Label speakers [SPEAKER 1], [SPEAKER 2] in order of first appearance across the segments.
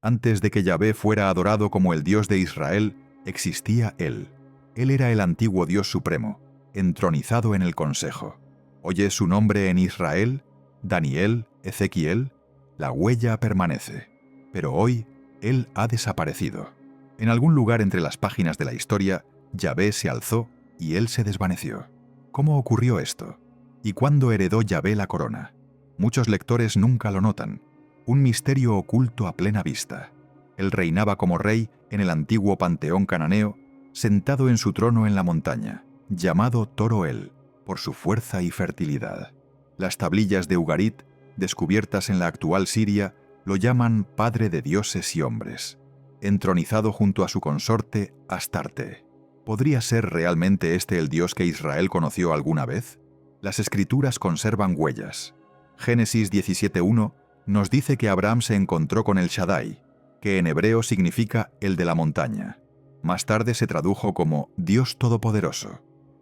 [SPEAKER 1] Antes de que Yahvé fuera adorado como el Dios de Israel, existía Él. Él era el antiguo Dios supremo, entronizado en el consejo. ¿Oyes su nombre en Israel? Daniel, Ezequiel. La huella permanece. Pero hoy, Él ha desaparecido. En algún lugar entre las páginas de la historia, Yahvé se alzó y Él se desvaneció. ¿Cómo ocurrió esto? ¿Y cuándo heredó Yahvé la corona? Muchos lectores nunca lo notan. Un misterio oculto a plena vista. Él reinaba como rey en el antiguo panteón cananeo, sentado en su trono en la montaña, llamado Toro-El, por su fuerza y fertilidad. Las tablillas de Ugarit, descubiertas en la actual Siria, lo llaman Padre de dioses y hombres, entronizado junto a su consorte Astarte. ¿Podría ser realmente este el Dios que Israel conoció alguna vez? Las Escrituras conservan huellas. Génesis 17:1 nos dice que Abraham se encontró con el Shaddai, que en hebreo significa el de la montaña. Más tarde se tradujo como Dios Todopoderoso.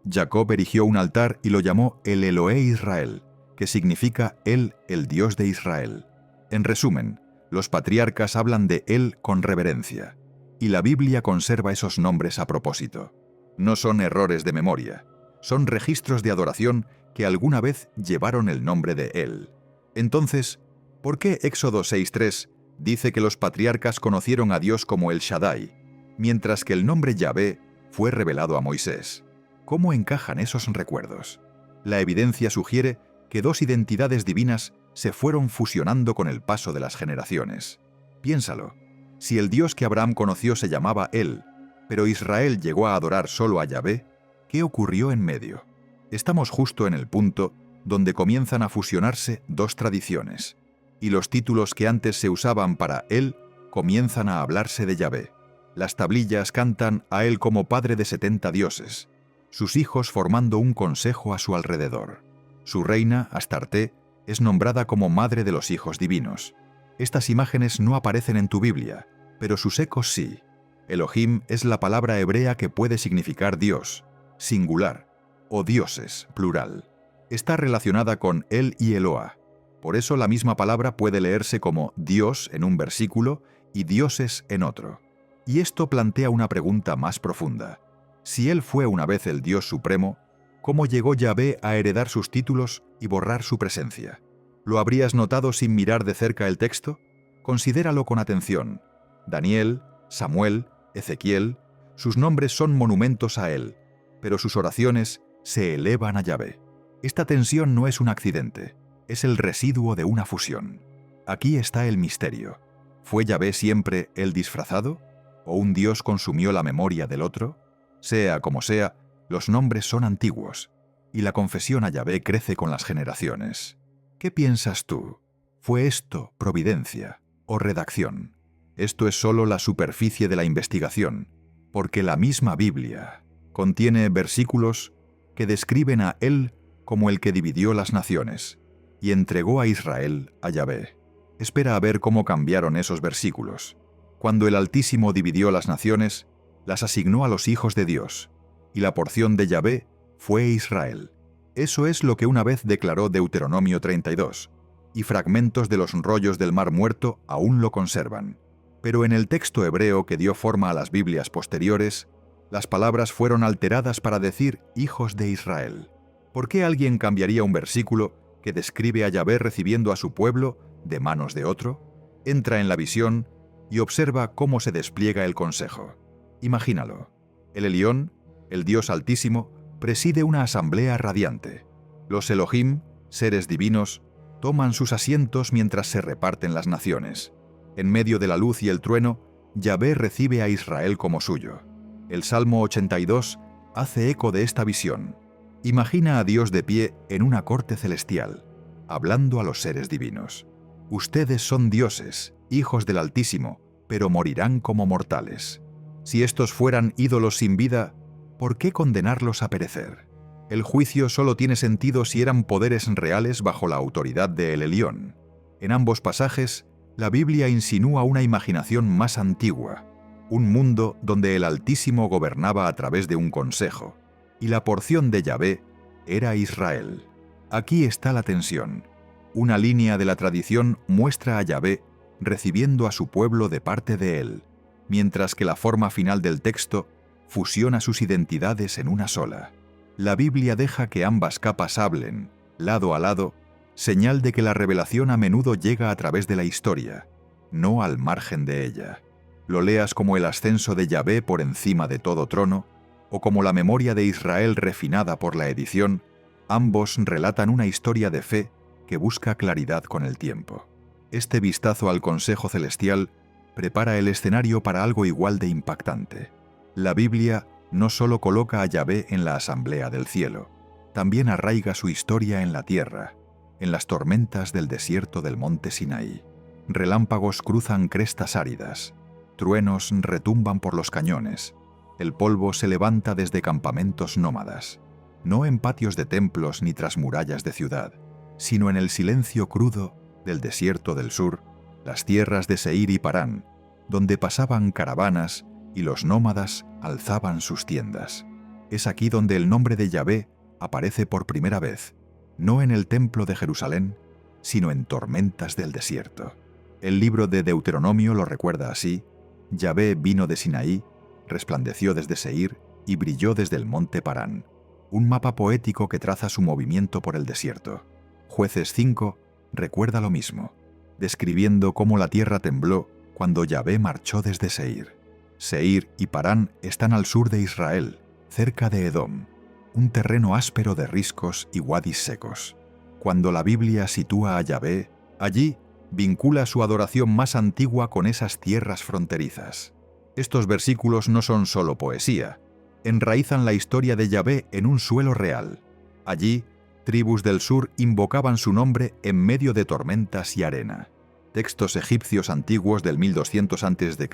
[SPEAKER 1] Jacob erigió un altar y lo llamó el Eloé Israel, que significa Él, el Dios de Israel. En resumen, los patriarcas hablan de Él con reverencia, y la Biblia conserva esos nombres a propósito. No son errores de memoria, son registros de adoración que alguna vez llevaron el nombre de Él. Entonces, ¿por qué Éxodo 6:3 dice que los patriarcas conocieron a Dios como el Shaddai, mientras que el nombre Yahvé fue revelado a Moisés? ¿Cómo encajan esos recuerdos? La evidencia sugiere que dos identidades divinas se fueron fusionando con el paso de las generaciones. Piénsalo, si el Dios que Abraham conoció se llamaba Él, pero Israel llegó a adorar solo a Yahvé, ¿qué ocurrió en medio? Estamos justo en el punto donde comienzan a fusionarse dos tradiciones, y los títulos que antes se usaban para Él comienzan a hablarse de Yahvé. Las tablillas cantan a Él como padre de 70 dioses, sus hijos formando un consejo a su alrededor. Su reina, Astarte, es nombrada como madre de los hijos divinos. Estas imágenes no aparecen en tu Biblia, pero sus ecos sí. Elohim es la palabra hebrea que puede significar Dios, singular, o dioses, plural. Está relacionada con El y Eloah. Por eso la misma palabra puede leerse como Dios en un versículo y dioses en otro. Y esto plantea una pregunta más profunda. Si Él fue una vez el Dios supremo, ¿cómo llegó Yahvé a heredar sus títulos y borrar su presencia? ¿Lo habrías notado sin mirar de cerca el texto? Considéralo con atención. Daniel, Samuel, Ezequiel, sus nombres son monumentos a Él, pero sus oraciones se elevan a Yahvé. Esta tensión no es un accidente, es el residuo de una fusión. Aquí está el misterio. ¿Fue Yahvé siempre el disfrazado? ¿O un Dios consumió la memoria del otro? Sea como sea, los nombres son antiguos, y la confesión a Yahvé crece con las generaciones. ¿Qué piensas tú? ¿Fue esto providencia o redacción? Esto es solo la superficie de la investigación, porque la misma Biblia contiene versículos que describen a Él como el que dividió las naciones y entregó a Israel a Yahvé. Espera a ver cómo cambiaron esos versículos. Cuando el Altísimo dividió las naciones, las asignó a los hijos de Dios, y la porción de Yahvé fue Israel. Eso es lo que una vez declaró Deuteronomio 32, y fragmentos de los rollos del Mar Muerto aún lo conservan. Pero en el texto hebreo que dio forma a las Biblias posteriores, las palabras fueron alteradas para decir hijos de Israel. ¿Por qué alguien cambiaría un versículo que describe a Yahvé recibiendo a su pueblo de manos de otro? Entra en la visión y observa cómo se despliega el consejo. Imagínalo. El Elión, el Dios Altísimo, preside una asamblea radiante. Los Elohim, seres divinos, toman sus asientos mientras se reparten las naciones. En medio de la luz y el trueno, Yahvé recibe a Israel como suyo. El Salmo 82 hace eco de esta visión. Imagina a Dios de pie en una corte celestial, hablando a los seres divinos. Ustedes son dioses, hijos del Altísimo, pero morirán como mortales. Si estos fueran ídolos sin vida, ¿por qué condenarlos a perecer? El juicio solo tiene sentido si eran poderes reales bajo la autoridad de El Elión. En ambos pasajes, la Biblia insinúa una imaginación más antigua, un mundo donde el Altísimo gobernaba a través de un consejo, y la porción de Yahvé era Israel. Aquí está la tensión. Una línea de la tradición muestra a Yahvé recibiendo a su pueblo de parte de él, mientras que la forma final del texto fusiona sus identidades en una sola. La Biblia deja que ambas capas hablen, lado a lado, señal de que la revelación a menudo llega a través de la historia, no al margen de ella. Lo leas como el ascenso de Yahvé por encima de todo trono, o como la memoria de Israel refinada por la edición, ambos relatan una historia de fe que busca claridad con el tiempo. Este vistazo al consejo celestial prepara el escenario para algo igual de impactante. La Biblia no solo coloca a Yahvé en la asamblea del cielo, también arraiga su historia en la tierra, en las tormentas del desierto del monte Sinaí. Relámpagos cruzan crestas áridas, truenos retumban por los cañones, el polvo se levanta desde campamentos nómadas, no en patios de templos ni tras murallas de ciudad, sino en el silencio crudo del desierto del sur, las tierras de Seir y Parán, donde pasaban caravanas y los nómadas alzaban sus tiendas. Es aquí donde el nombre de Yahvé aparece por primera vez, no en el templo de Jerusalén, sino en tormentas del desierto. El libro de Deuteronomio lo recuerda así: Yahvé vino de Sinaí, resplandeció desde Seir y brilló desde el monte Parán. Un mapa poético que traza su movimiento por el desierto. Jueces 5 recuerda lo mismo, describiendo cómo la tierra tembló cuando Yahvé marchó desde Seir. Seir y Parán están al sur de Israel, cerca de Edom, un terreno áspero de riscos y wadis secos. Cuando la Biblia sitúa a Yahvé, allí vincula su adoración más antigua con esas tierras fronterizas. Estos versículos no son solo poesía, enraizan la historia de Yahvé en un suelo real. Allí, tribus del sur invocaban su nombre en medio de tormentas y arena. Textos egipcios antiguos del 1200 a.C.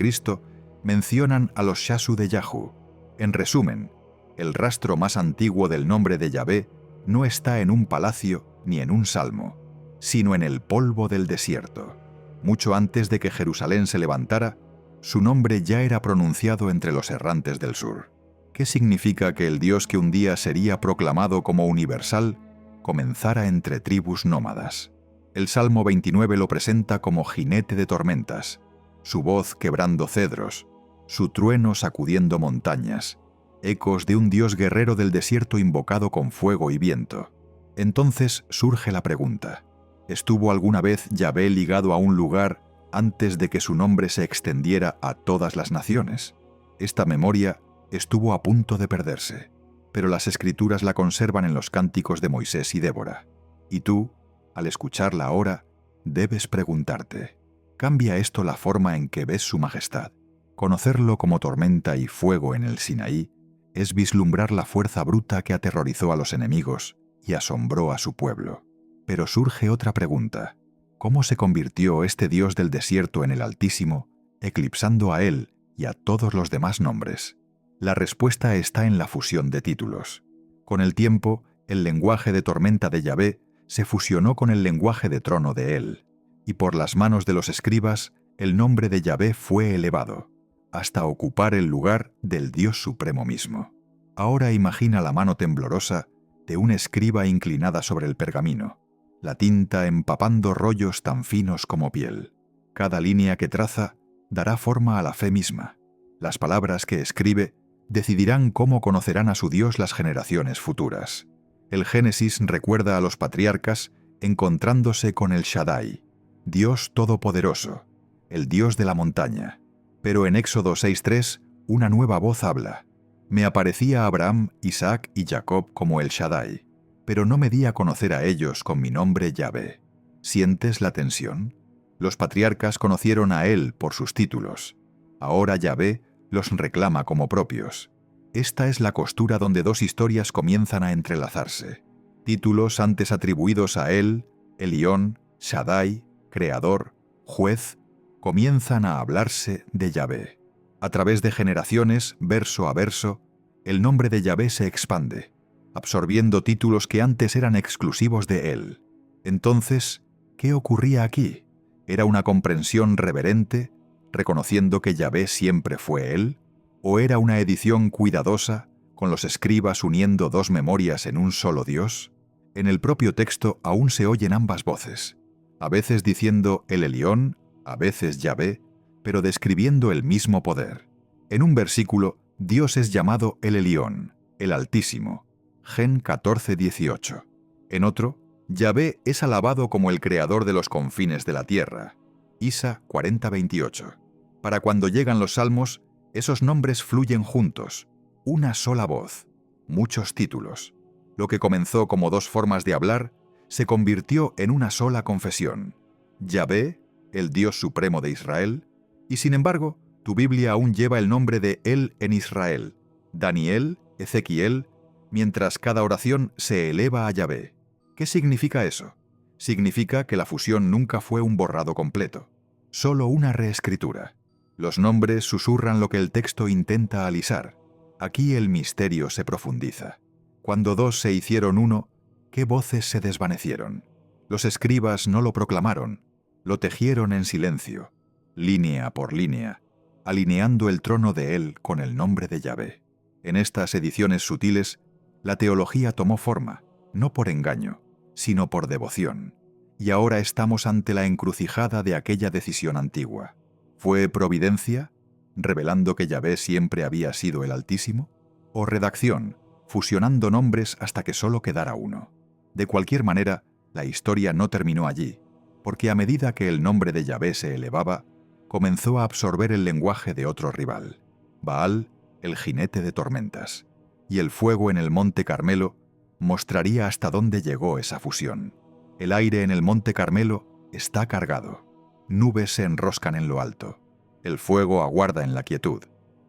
[SPEAKER 1] mencionan a los Shasu de Yahu. En resumen, el rastro más antiguo del nombre de Yahvé no está en un palacio ni en un salmo, sino en el polvo del desierto. Mucho antes de que Jerusalén se levantara, su nombre ya era pronunciado entre los errantes del sur. ¿Qué significa que el Dios que un día sería proclamado como universal comenzara entre tribus nómadas? El Salmo 29 lo presenta como jinete de tormentas, su voz quebrando cedros, su trueno sacudiendo montañas, ecos de un Dios guerrero del desierto invocado con fuego y viento. Entonces surge la pregunta: ¿estuvo alguna vez Yahvé ligado a un lugar antes de que su nombre se extendiera a todas las naciones? Esta memoria estuvo a punto de perderse, pero las Escrituras la conservan en los cánticos de Moisés y Débora. Y tú, al escucharla ahora, debes preguntarte: ¿cambia esto la forma en que ves su majestad? Conocerlo como tormenta y fuego en el Sinaí es vislumbrar la fuerza bruta que aterrorizó a los enemigos y asombró a su pueblo. Pero surge otra pregunta: ¿cómo se convirtió este Dios del desierto en el Altísimo, eclipsando a él y a todos los demás nombres? La respuesta está en la fusión de títulos. Con el tiempo, el lenguaje de tormenta de Yahvé se fusionó con el lenguaje de trono de él, y por las manos de los escribas, el nombre de Yahvé fue elevado, hasta ocupar el lugar del Dios Supremo mismo. Ahora imagina la mano temblorosa de un escriba inclinada sobre el pergamino, la tinta empapando rollos tan finos como piel. Cada línea que traza dará forma a la fe misma. Las palabras que escribe decidirán cómo conocerán a su Dios las generaciones futuras. El Génesis recuerda a los patriarcas encontrándose con el Shaddai, Dios Todopoderoso, el Dios de la montaña. Pero en Éxodo 6:3, una nueva voz habla: me aparecía a Abraham, Isaac y Jacob como el Shaddai, pero no me di a conocer a ellos con mi nombre Yahvé. ¿Sientes la tensión? Los patriarcas conocieron a él por sus títulos. Ahora Yahvé los reclama como propios. Esta es la costura donde dos historias comienzan a entrelazarse. Títulos antes atribuidos a él, Elión, Shaddai, Creador, Juez, comienzan a hablarse de Yahvé. A través de generaciones, verso a verso, el nombre de Yahvé se expande, absorbiendo títulos que antes eran exclusivos de él. Entonces, ¿qué ocurría aquí? ¿Era una comprensión reverente, reconociendo que Yahvé siempre fue él? ¿O era una edición cuidadosa, con los escribas uniendo dos memorias en un solo Dios? En el propio texto aún se oyen ambas voces, a veces diciendo el Elión a veces Yahvé, pero describiendo el mismo poder. En un versículo, Dios es llamado el Elión, el Altísimo, Gen 14:18. En otro, Yahvé es alabado como el creador de los confines de la tierra, Isa 40:28. Para cuando llegan los salmos, esos nombres fluyen juntos, una sola voz, muchos títulos. Lo que comenzó como dos formas de hablar, se convirtió en una sola confesión. Yahvé, el Dios supremo de Israel, y sin embargo, tu Biblia aún lleva el nombre de Él en Israel, Daniel, Ezequiel, mientras cada oración se eleva a Yahvé. ¿Qué significa eso? Significa que la fusión nunca fue un borrado completo, solo una reescritura. Los nombres susurran lo que el texto intenta alisar. Aquí el misterio se profundiza. Cuando dos se hicieron uno, ¿qué voces se desvanecieron? Los escribas no lo proclamaron, lo tejieron en silencio, línea por línea, alineando el trono de Él con el nombre de Yahvé. En estas ediciones sutiles, la teología tomó forma, no por engaño, sino por devoción. Y ahora estamos ante la encrucijada de aquella decisión antigua. ¿Fue providencia, revelando que Yahvé siempre había sido el Altísimo? ¿O redacción, fusionando nombres hasta que solo quedara uno? De cualquier manera, la historia no terminó allí, porque a medida que el nombre de Yahvé se elevaba, comenzó a absorber el lenguaje de otro rival, Baal, el jinete de tormentas, y el fuego en el monte Carmelo mostraría hasta dónde llegó esa fusión. El aire en el monte Carmelo está cargado. Nubes se enroscan en lo alto. El fuego aguarda en la quietud.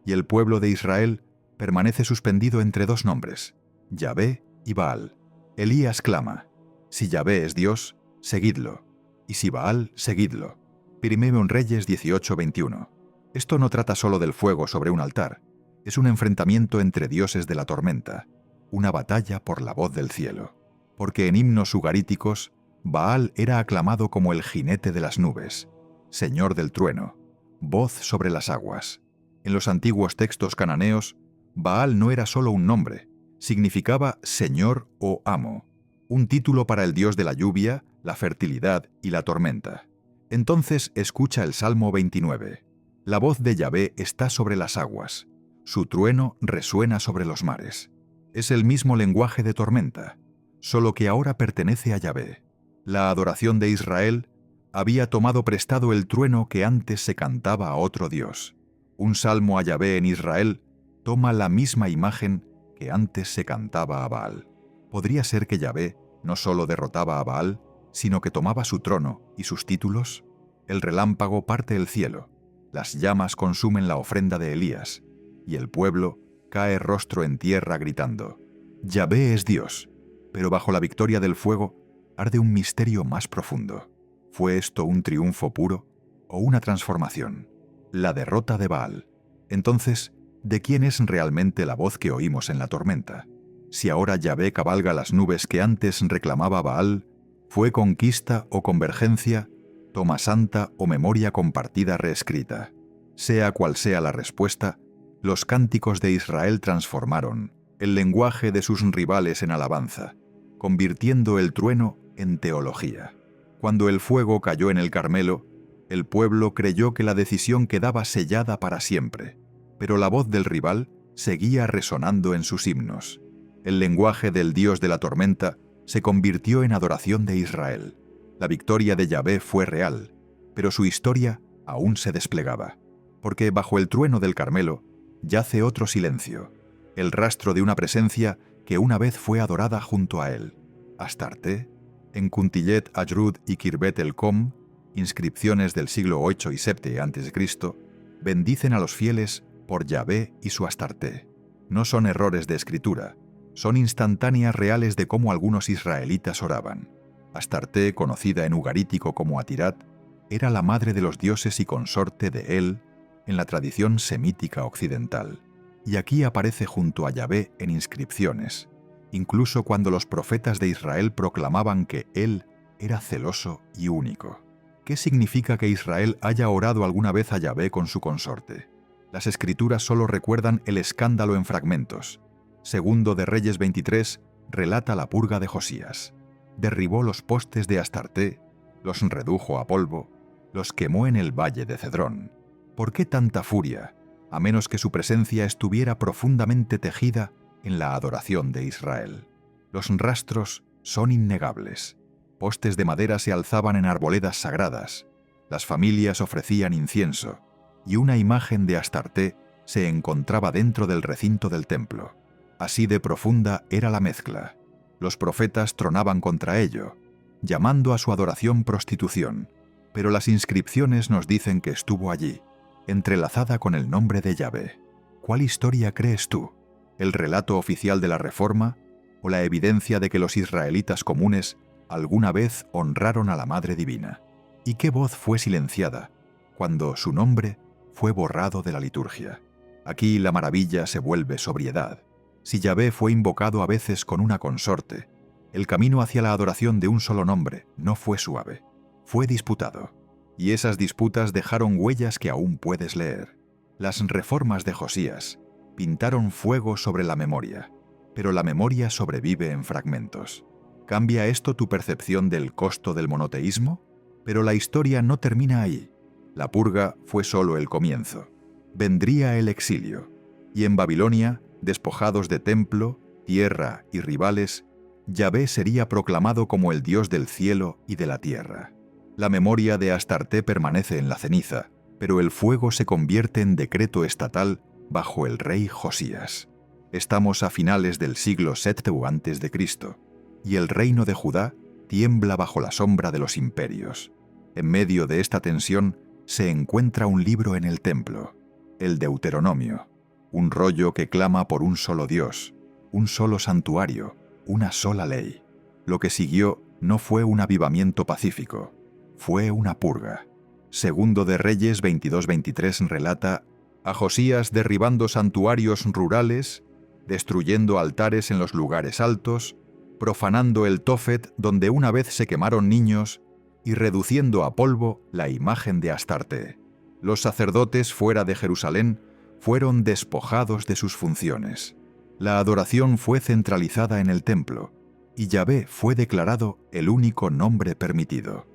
[SPEAKER 1] Y el pueblo de Israel permanece suspendido entre dos nombres, Yahvé y Baal. Elías clama, si Yahvé es Dios, seguidlo. Y si Baal, seguidlo. Primero en Reyes 18:21. Esto no trata solo del fuego sobre un altar. Es un enfrentamiento entre dioses de la tormenta. Una batalla por la voz del cielo. Porque en himnos ugaríticos, Baal era aclamado como el jinete de las nubes, señor del trueno, voz sobre las aguas. En los antiguos textos cananeos, Baal no era solo un nombre, significaba señor o amo, un título para el dios de la lluvia, la fertilidad y la tormenta. Entonces escucha el Salmo 29. La voz de Yahvé está sobre las aguas, su trueno resuena sobre los mares. Es el mismo lenguaje de tormenta, solo que ahora pertenece a Yahvé. La adoración de Israel había tomado prestado el trueno que antes se cantaba a otro dios. Un salmo a Yahvé en Israel toma la misma imagen que antes se cantaba a Baal. ¿Podría ser que Yahvé no solo derrotaba a Baal, sino que tomaba su trono y sus títulos? El relámpago parte el cielo, las llamas consumen la ofrenda de Elías, y el pueblo cae rostro en tierra gritando, Yahvé es Dios, pero bajo la victoria del fuego arde un misterio más profundo. ¿Fue esto un triunfo puro o una transformación? La derrota de Baal. Entonces, ¿de quién es realmente la voz que oímos en la tormenta? Si ahora Yahvé cabalga las nubes que antes reclamaba Baal, ¿fue conquista o convergencia, toma santa o memoria compartida reescrita? Sea cual sea la respuesta, los cánticos de Israel transformaron el lenguaje de sus rivales en alabanza, convirtiendo el trueno en teología. Cuando el fuego cayó en el Carmelo, el pueblo creyó que la decisión quedaba sellada para siempre, pero la voz del rival seguía resonando en sus himnos. El lenguaje del dios de la tormenta se convirtió en adoración de Israel. La victoria de Yahvé fue real, pero su historia aún se desplegaba, porque bajo el trueno del Carmelo yace otro silencio, el rastro de una presencia que una vez fue adorada junto a él. Astarte, en Kuntillet Ajrud y Kirbet el Com, inscripciones del siglo VIII y VII a.C., bendicen a los fieles por Yahvé y su Astarte. No son errores de escritura, son instantáneas reales de cómo algunos israelitas oraban. Astarte, conocida en ugarítico como Atirat, era la madre de los dioses y consorte de él en la tradición semítica occidental. Y aquí aparece junto a Yahvé en inscripciones, incluso cuando los profetas de Israel proclamaban que él era celoso y único. ¿Qué significa que Israel haya orado alguna vez a Yahvé con su consorte? Las escrituras solo recuerdan el escándalo en fragmentos. Segundo de Reyes 23 relata la purga de Josías. Derribó los postes de Astarte, los redujo a polvo, los quemó en el valle de Cedrón. ¿Por qué tanta furia, a menos que su presencia estuviera profundamente tejida en la adoración de Israel? Los rastros son innegables. Postes de madera se alzaban en arboledas sagradas, las familias ofrecían incienso, y una imagen de Astarté se encontraba dentro del recinto del templo. Así de profunda era la mezcla. Los profetas tronaban contra ello, llamando a su adoración prostitución, pero las inscripciones nos dicen que estuvo allí, entrelazada con el nombre de Yahvé. ¿Cuál historia crees tú? ¿El relato oficial de la Reforma o la evidencia de que los israelitas comunes alguna vez honraron a la Madre Divina? ¿Y qué voz fue silenciada cuando su nombre fue borrado de la liturgia? Aquí la maravilla se vuelve sobriedad. Si Yahvé fue invocado a veces con una consorte, el camino hacia la adoración de un solo nombre no fue suave, fue disputado. Y esas disputas dejaron huellas que aún puedes leer. Las reformas de Josías pintaron fuego sobre la memoria, pero la memoria sobrevive en fragmentos. ¿Cambia esto tu percepción del costo del monoteísmo? Pero la historia no termina ahí. La purga fue solo el comienzo. Vendría el exilio, y en Babilonia, despojados de templo, tierra y rivales, Yahvé sería proclamado como el Dios del cielo y de la tierra. La memoria de Astarté permanece en la ceniza, pero el fuego se convierte en decreto estatal bajo el rey Josías. Estamos a finales del siglo VII a.C., y el reino de Judá tiembla bajo la sombra de los imperios. En medio de esta tensión se encuentra un libro en el templo, el Deuteronomio, un rollo que clama por un solo Dios, un solo santuario, una sola ley. Lo que siguió no fue un avivamiento pacífico, fue una purga. Segundo de Reyes 22-23 relata a Josías derribando santuarios rurales, destruyendo altares en los lugares altos, profanando el Tofet donde una vez se quemaron niños y reduciendo a polvo la imagen de Astarté. Los sacerdotes fuera de Jerusalén fueron despojados de sus funciones. La adoración fue centralizada en el templo, y Yahvé fue declarado el único nombre permitido.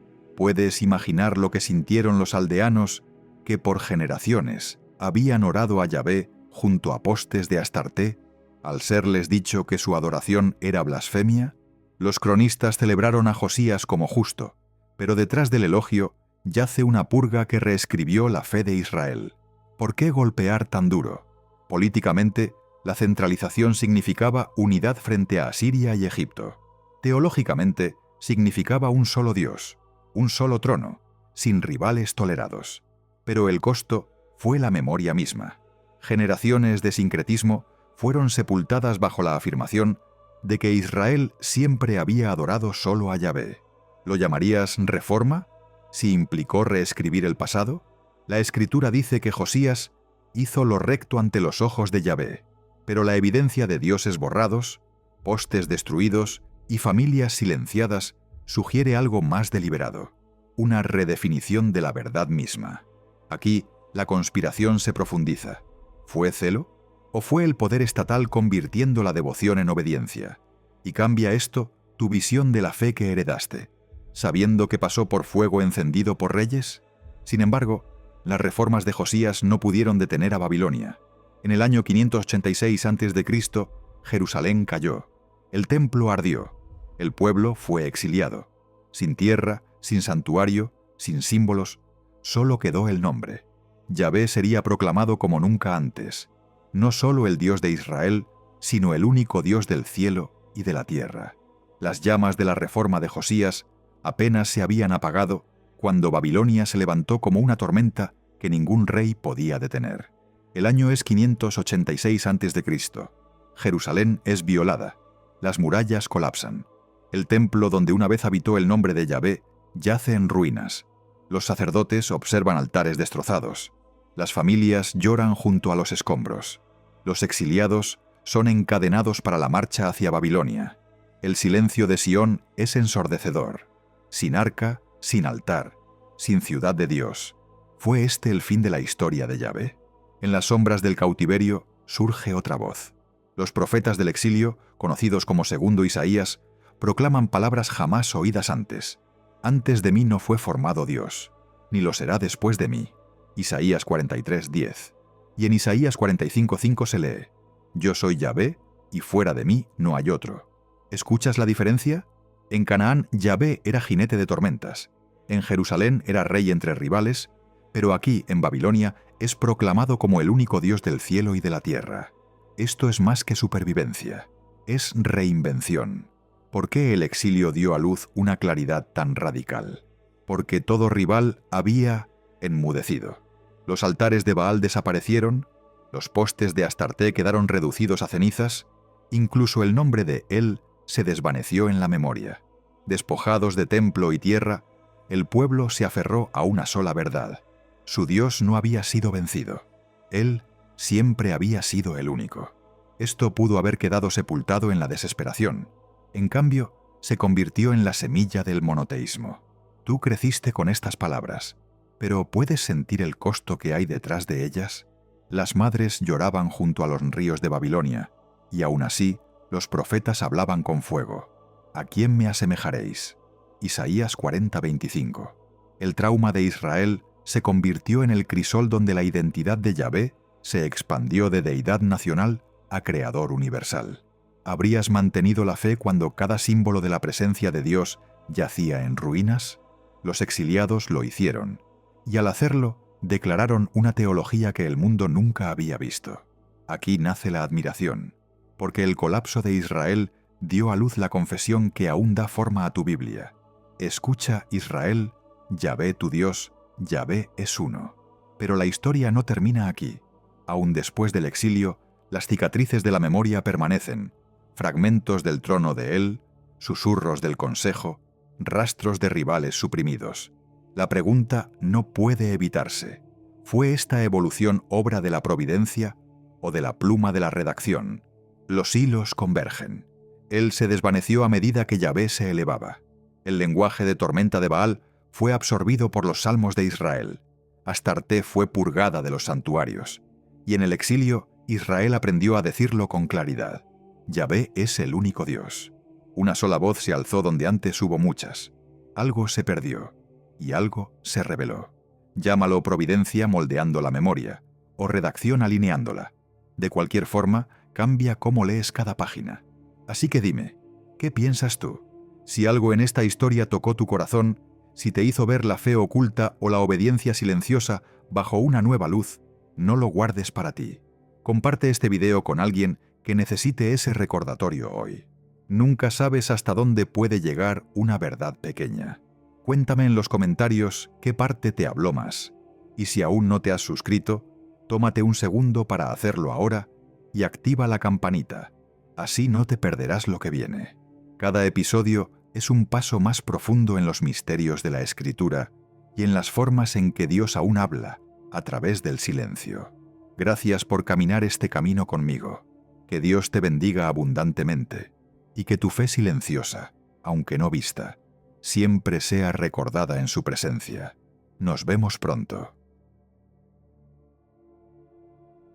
[SPEAKER 1] ¿Puedes imaginar lo que sintieron los aldeanos que por generaciones habían orado a Yahvé junto a postes de Astarté, al serles dicho que su adoración era blasfemia? Los cronistas celebraron a Josías como justo, pero detrás del elogio yace una purga que reescribió la fe de Israel. ¿Por qué golpear tan duro? Políticamente, la centralización significaba unidad frente a Asiria y Egipto. Teológicamente, significaba un solo Dios, un solo trono, sin rivales tolerados. Pero el costo fue la memoria misma. Generaciones de sincretismo fueron sepultadas bajo la afirmación de que Israel siempre había adorado solo a Yahvé. ¿Lo llamarías reforma? Si implicó reescribir el pasado. La Escritura dice que Josías hizo lo recto ante los ojos de Yahvé, pero la evidencia de dioses borrados, postes destruidos y familias silenciadas sugiere algo más deliberado, una redefinición de la verdad misma. Aquí, la conspiración se profundiza. ¿Fue celo? ¿O fue el poder estatal convirtiendo la devoción en obediencia? ¿Y cambia esto tu visión de la fe que heredaste, sabiendo que pasó por fuego encendido por reyes? Sin embargo, las reformas de Josías no pudieron detener a Babilonia. En el año 586 a.C., Jerusalén cayó, el templo ardió, el pueblo fue exiliado. Sin tierra, sin santuario, sin símbolos, solo quedó el nombre. Yahvé sería proclamado como nunca antes, no solo el Dios de Israel, sino el único Dios del cielo y de la tierra. Las llamas de la reforma de Josías apenas se habían apagado cuando Babilonia se levantó como una tormenta que ningún rey podía detener. El año es 586 a.C. Jerusalén es violada. Las murallas colapsan. El templo donde una vez habitó el nombre de Yahvé yace en ruinas. Los sacerdotes observan altares destrozados. Las familias lloran junto a los escombros. Los exiliados son encadenados para la marcha hacia Babilonia. El silencio de Sión es ensordecedor. Sin arca, sin altar, sin ciudad de Dios. ¿Fue este el fin de la historia de Yahvé? En las sombras del cautiverio surge otra voz. Los profetas del exilio, conocidos como Segundo Isaías, proclaman palabras jamás oídas antes. Antes de mí no fue formado Dios. ni lo será después de mí. Isaías 43:10. Y en Isaías 45:5 se lee: Yo soy Yahvé, y fuera de mí no hay otro. ¿Escuchas la diferencia? En Canaán, Yahvé era jinete de tormentas. En Jerusalén era rey entre rivales, pero aquí, en Babilonia, es proclamado como el único Dios del cielo y de la tierra. Esto es más que supervivencia, es reinvención. ¿Por qué el exilio dio a luz una claridad tan radical? Porque todo rival había enmudecido. Los altares de Baal desaparecieron, los postes de Astarté quedaron reducidos a cenizas, incluso el nombre de él se desvaneció en la memoria. Despojados de templo y tierra, el pueblo se aferró a una sola verdad: su Dios no había sido vencido. Él siempre había sido el único. Esto pudo haber quedado sepultado en la desesperación. En cambio, se convirtió en la semilla del monoteísmo. Tú creciste con estas palabras, pero ¿puedes sentir el costo que hay detrás de ellas? Las madres lloraban junto a los ríos de Babilonia, y aún así, los profetas hablaban con fuego. ¿A quién me asemejaréis? Isaías 40:25. El trauma de Israel se convirtió en el crisol donde la identidad de Yahvé se expandió de deidad nacional a creador universal. ¿Habrías mantenido la fe cuando cada símbolo de la presencia de Dios yacía en ruinas? Los exiliados lo hicieron, y al hacerlo, declararon una teología que el mundo nunca había visto. Aquí nace la admiración, porque el colapso de Israel dio a luz la confesión que aún da forma a tu Biblia. Escucha, Israel, Yahvé tu Dios, Yahvé es uno. Pero la historia no termina aquí. Aún después del exilio, las cicatrices de la memoria permanecen, fragmentos del trono de él, susurros del consejo, rastros de rivales suprimidos. La pregunta no puede evitarse: ¿fue esta evolución obra de la providencia o de la pluma de la redacción? Los hilos convergen. Él se desvaneció a medida que Yahvé se elevaba. El lenguaje de tormenta de Baal fue absorbido por los salmos de Israel. Astarté fue purgada de los santuarios. Y en el exilio, Israel aprendió a decirlo con claridad: Yahvé es el único Dios. Una sola voz se alzó donde antes hubo muchas. Algo se perdió, y algo se reveló. Llámalo providencia moldeando la memoria, o redacción alineándola. De cualquier forma, cambia cómo lees cada página. Así que dime, ¿qué piensas tú? Si algo en esta historia tocó tu corazón, si te hizo ver la fe oculta o la obediencia silenciosa bajo una nueva luz, no lo guardes para ti. Comparte este video con alguien que necesite ese recordatorio hoy. Nunca sabes hasta dónde puede llegar una verdad pequeña. Cuéntame en los comentarios qué parte te habló más. Y si aún no te has suscrito, tómate un segundo para hacerlo ahora y activa la campanita. Así no te perderás lo que viene. Cada episodio es un paso más profundo en los misterios de la Escritura y en las formas en que Dios aún habla a través del silencio. Gracias por caminar este camino conmigo. Que Dios te bendiga abundantemente y que tu fe silenciosa, aunque no vista, siempre sea recordada en su presencia. Nos vemos pronto.